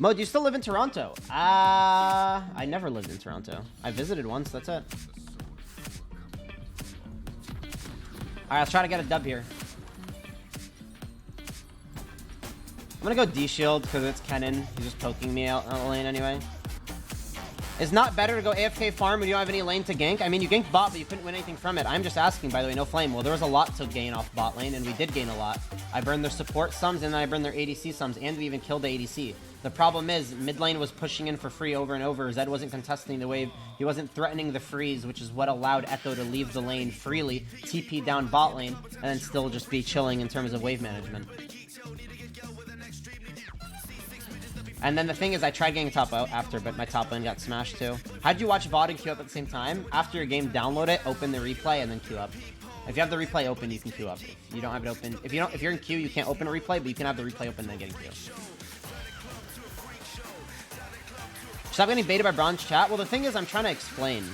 Mo, do you still live in Toronto? I never lived in Toronto. I visited once, that's it. Alright, let's try to get a dub here. I'm gonna go D-shield because it's Kennen. He's just poking me out the lane anyway. It's not better to go AFK farm when you don't have any lane to gank? I mean, you ganked bot, but you couldn't win anything from it. I'm just asking, by the way, no flame. Well, there was a lot to gain off bot lane, and we did gain a lot. I burned their support sums, and then I burned their ADC sums, and we even killed the ADC. The problem is, mid lane was pushing in for free over and over. Zed wasn't contesting the wave. He wasn't threatening the freeze, which is what allowed Echo to leave the lane freely, TP down bot lane, and then still just be chilling in terms of wave management. And then the thing is, I tried getting top out after, but my top lane got smashed too. How'd you watch VOD and queue up at the same time? After your game, download it, open the replay, and then queue up. If you have the replay open, you can queue up. If you don't have it open, if you're in queue, you can't open a replay, but you can have the replay open and then get in queue. Stop getting baited by bronze chat. Well, the thing is, I'm trying to explain.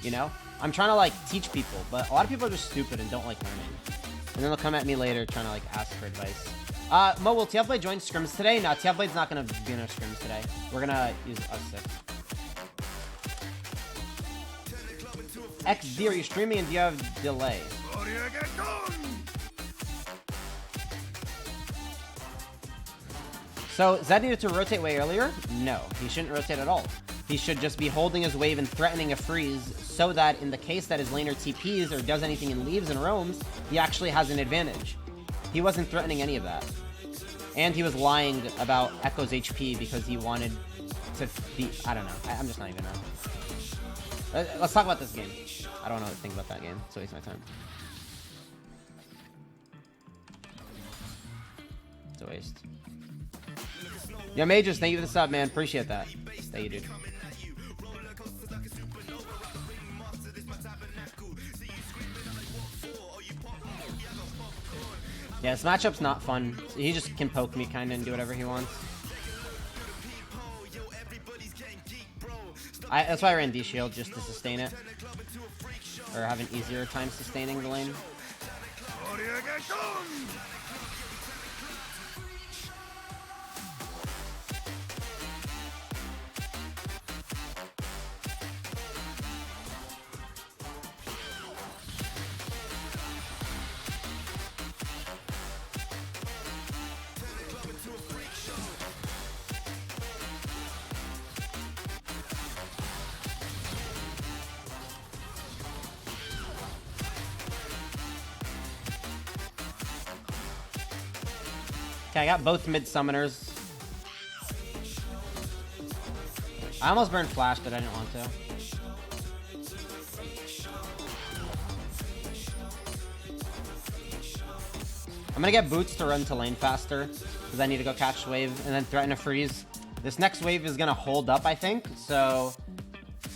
You know, I'm trying to like teach people, but a lot of people are just stupid and don't like learning. And then they'll come at me later trying to like ask for advice. Mo, will TF Blade join scrims today? No, TF Blade's not gonna be in our scrims today. We're gonna use us 6. XD, are you streaming and do you have delay? So, Zed needed to rotate way earlier? No, he shouldn't rotate at all. He should just be holding his wave and threatening a freeze so that in the case that his laner TPs or does anything and leaves and roams, he actually has an advantage. He wasn't threatening any of that. And he was lying about Echo's HP because he wanted to be... I don't know. I'm just not even know. Let's talk about this game. I don't know what to think about that game. It's a waste of my time. It's a waste. Yo, Mages, thank you for the sub, man. Appreciate that. Thank you, dude. Yeah, this matchup's not fun. He just can poke me kinda and do whatever he wants. That's why I ran D-Shield, just to sustain it. Or have an easier time sustaining the lane. Okay, I got both mid summoners. I almost burned flash, but I didn't want to. I'm gonna get boots to run to lane faster because I need to go catch wave and then threaten a freeze. This next wave is gonna hold up, I think. So,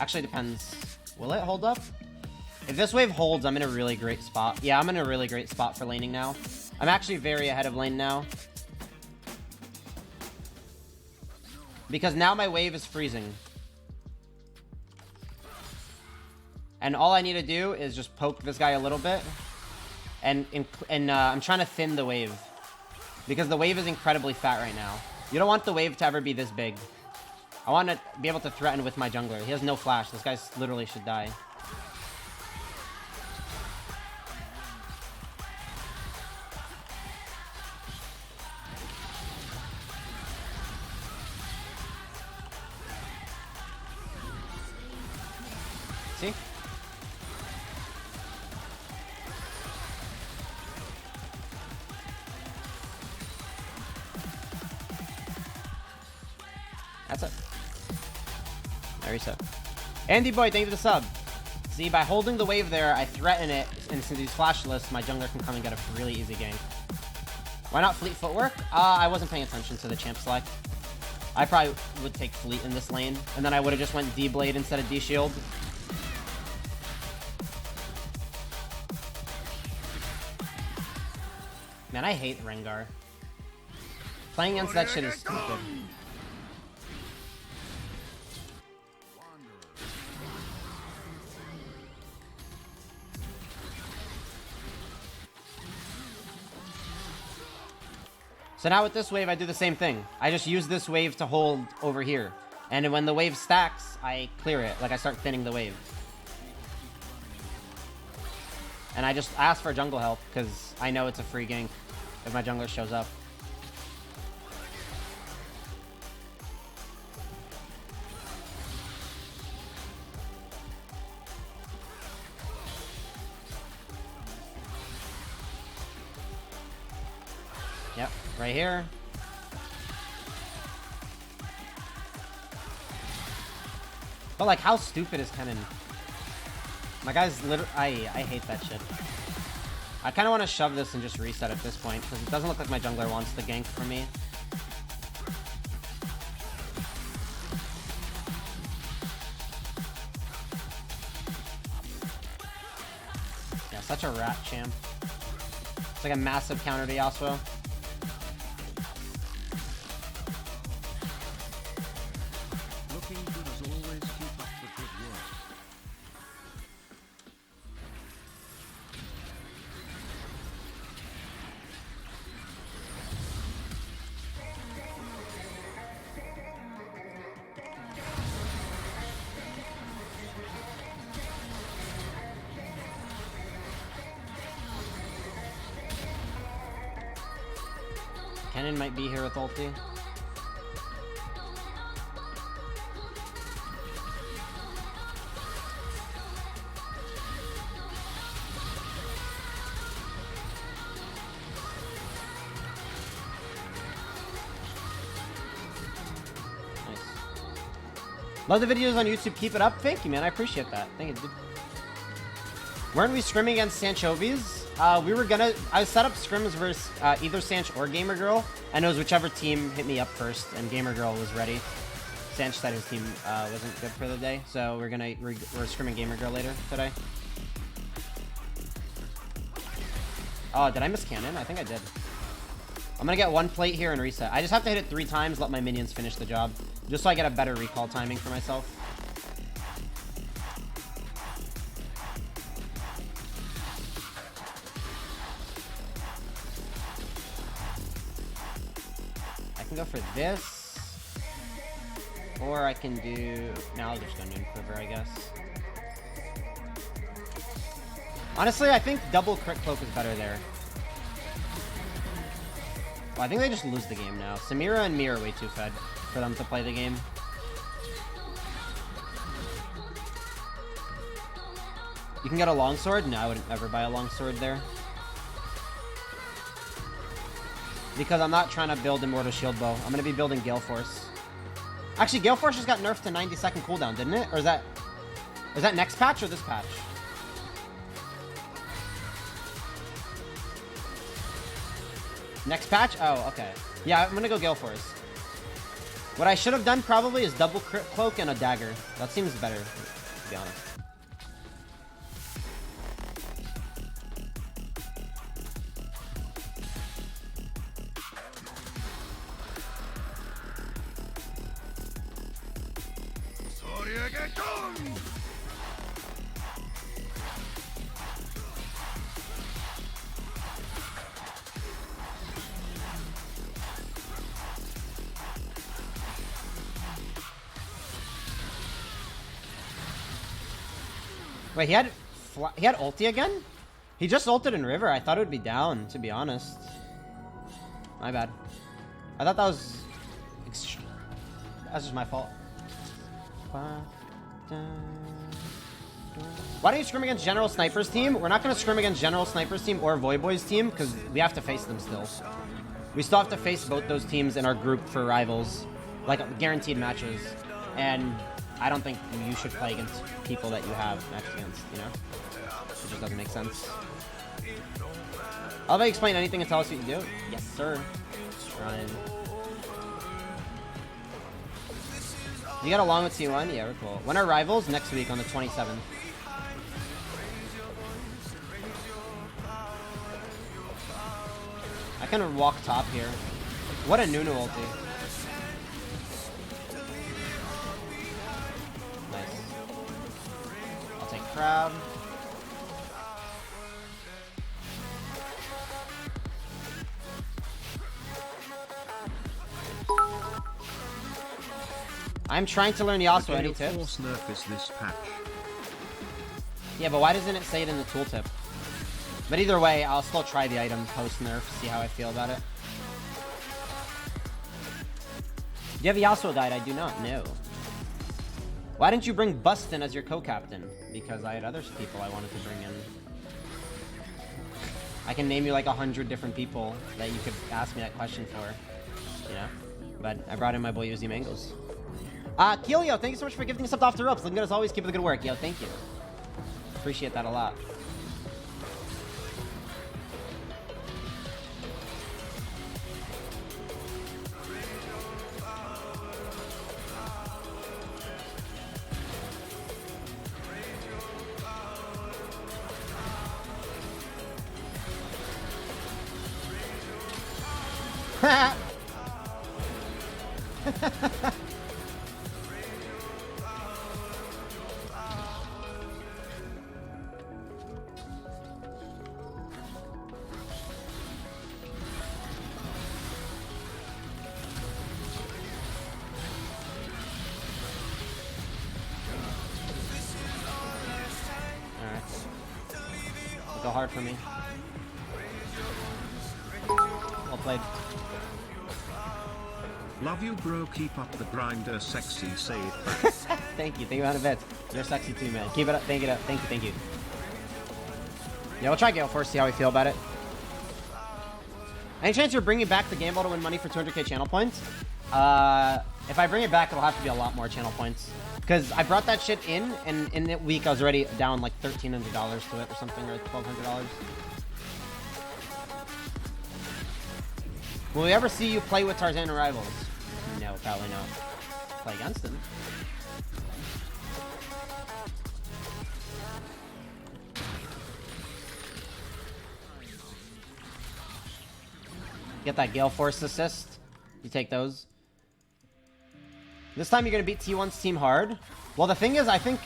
actually depends. Will it hold up? If this wave holds, I'm in a really great spot. Yeah, I'm in a really great spot for laning now. I'm actually very ahead of lane now. Because now my wave is freezing. And all I need to do is just poke this guy a little bit. And I'm trying to thin the wave. Because the wave is incredibly fat right now. You don't want the wave to ever be this big. I want to be able to threaten with my jungler. He has no flash. This guy literally should die. See? That's it. There reset. Andy Boy, thank you for the sub. See, by holding the wave there, I threaten it, and since he's flashless, my jungler can come and get a really easy gank. Why not Fleet Footwork? I wasn't paying attention to the champ select. I probably would take Fleet in this lane, and then I would have just went D-Blade instead of D-Shield. Man, I hate Rengar. Playing against that shit is stupid. So now with this wave, I do the same thing. I just use this wave to hold over here. And when the wave stacks, I clear it. Like, I start thinning the wave. And I just ask for jungle help, because I know it's a free gank if my jungler shows up. Yep, right here. But like, how stupid is Kennen? My guy's literally... I hate that shit. I kind of want to shove this and just reset at this point, because it doesn't look like my jungler wants the gank from me. Yeah, such a rat champ. It's like a massive counter to Yasuo. Kennen might be here with ulti. Nice. Love the videos on YouTube. Keep it up. Thank you, man. I appreciate that. Thank you, dude. Weren't we scrimming against Sanchovies? We were gonna... I set up scrims versus either Sanch or Gamer Girl, and it was whichever team hit me up first, and Gamer Girl was ready. Sanch said his team wasn't good for the day, so we're scrimming Gamer Girl later today. Oh, did I miss Kennen? I think I did. I'm gonna get one plate here and reset. I just have to hit it 3 times, let my minions finish the job, just so I get a better recall timing for myself. Go for this, or I can do... Now I'll just go Noon Quiver, I guess. Honestly, I think double crit cloak is better there. Well, I think they just lose the game now. Samira and me are way too fed for them to play the game. You can get a longsword? No, I wouldn't ever buy a longsword there. Because I'm not trying to build Immortal Shield Bow. I'm going to be building Gale Force. Actually, Gale Force just got nerfed to 90-second cooldown, didn't it? Or is that next patch or this patch? Next patch? Oh, okay. Yeah, I'm going to go Gale Force. What I should have done probably is double crit cloak and a dagger. That seems better, to be honest. Wait, he had ulti again? He just ulted in River. I thought it would be down, to be honest. My bad. I thought that was... That's just my fault. Why don't you scrim against General Sniper's team? We're not going to scrim against General Sniper's team or Voyboy's team, because we have to face them still. We still have to face both those teams in our group for rivals. Like, guaranteed matches. And... I don't think you should play against people that you have matched against, you know? It just doesn't make sense. I'll explain anything and tell us what you do. Yes, sir. Trying. You got along with T1? Yeah, we're cool. When are rivals? Next week on the 27th. I can walk top here. What a Nunu ulti. Crab. I'm trying to learn Yasuo. Any tips? Force nerf is this patch. Yeah, but why doesn't it say it in the tooltip? But either way, I'll still try the item post-nerf, see how I feel about it. Do you have a Yasuo guide? I do not know. Why didn't you bring Bustin as your co-captain? Because I had other people I wanted to bring in. I can name you like 100 different people that you could ask me that question for. You know? But I brought in my boy Uzi Mangles. Keelio, thank you so much for gifting us up off the ropes. Looking good as always. Keep up the good work. Yo, thank you. Appreciate that a lot. Go hard for me. Well played. Love you, bro. Keep up the grinder, sexy. Say it. Thank you. Thank you, bit. You're sexy too, man. Keep it up. Thank you. Thank you. Thank you. Yeah, we'll try Gale first. See how we feel about it. Any chance you're bringing back the gamble to win money for 200k channel points? If I bring it back, it'll have to be a lot more channel points. Because I brought that shit in, and in that week I was already down like $1,300 to it or something, or $1,200. Will we ever see you play with Tarzan and Rivals? No, probably not. Play against them. Get that Gale Force assist. You take those. This time you're going to beat T1's team hard. Well, the thing is, I think...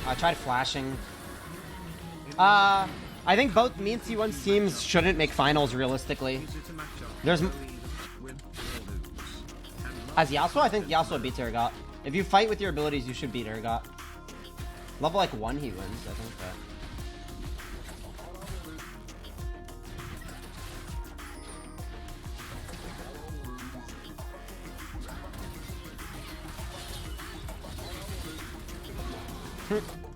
I tried flashing. I think both me and T1's teams shouldn't make finals realistically. There's... As Yasuo, I think Yasuo beats Urgot. If you fight with your abilities, you should beat Urgot. Level like 1 he wins, I think.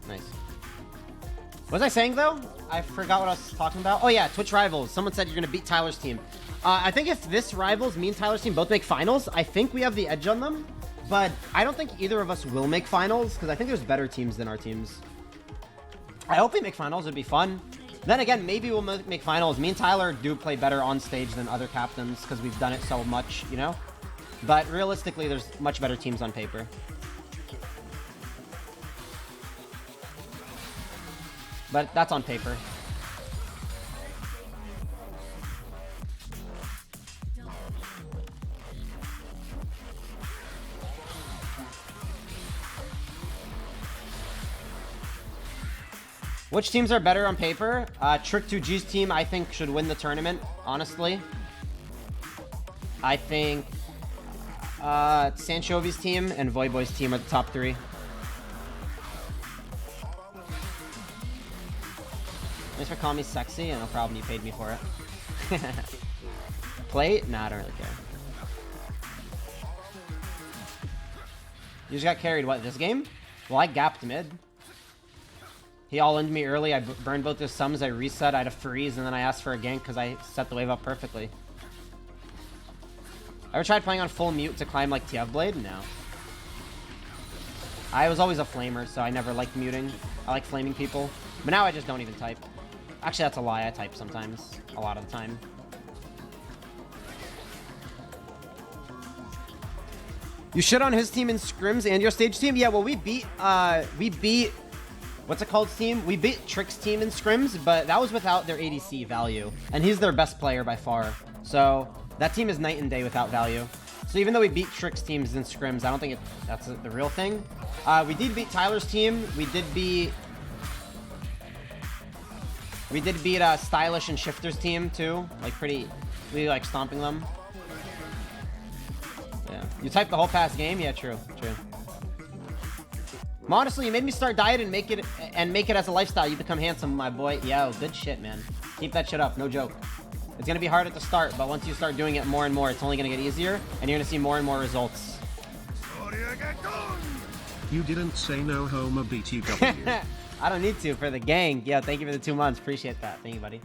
Nice. What was I saying though? I forgot what I was talking about. Oh yeah, Twitch Rivals. Someone said you're gonna beat Tyler's team. I think if this Rivals, me and Tyler's team both make finals, I think we have the edge on them. But I don't think either of us will make finals, because I think there's better teams than our teams. I hope we make finals. It'd be fun. Then again, maybe we'll make finals. Me and Tyler do play better on stage than other captains, because we've done it so much, you know? But realistically, there's much better teams on paper. But that's on paper. Which teams are better on paper? Trick2G's team, I think, should win the tournament, honestly. I think Sanchovi's team and Voyboy's team are the top 3. Thanks for calling me sexy. Yeah, no problem, you paid me for it. Play? Nah, I don't really care. You just got carried, what, this game? Well, I gapped mid. He all-in'd me early, I burned both his summons, I reset, I had a freeze, and then I asked for a gank because I set the wave up perfectly. Ever tried playing on full mute to climb like TF Blade? No. I was always a flamer, so I never liked muting. I like flaming people. But now I just don't even type. Actually, that's a lie, I type sometimes. A lot of the time. You shit on his team in scrims and your stage team? Yeah, well, we beat... What's it called team? We beat Trick's team in scrims, but that was without their ADC value. And he's their best player by far. So that team is night and day without value. So even though we beat Trick's teams in scrims, I don't think that's the real thing. We did beat Tyler's team. We did beat We did beat Stylish and Shifter's team too. Like we like stomping them. Yeah. You typed the whole past game? Yeah, true. Honestly, you made me start diet and make it as a lifestyle. You become handsome, my boy. Yo, good shit, man. Keep that shit up, no joke. It's gonna be hard at the start, but once you start doing it more and more, it's only gonna get easier, and you're gonna see more and more results. You didn't say no homo BTW. I don't need to for the gang. Yeah, thank you for the 2 months. Appreciate that. Thank you, buddy.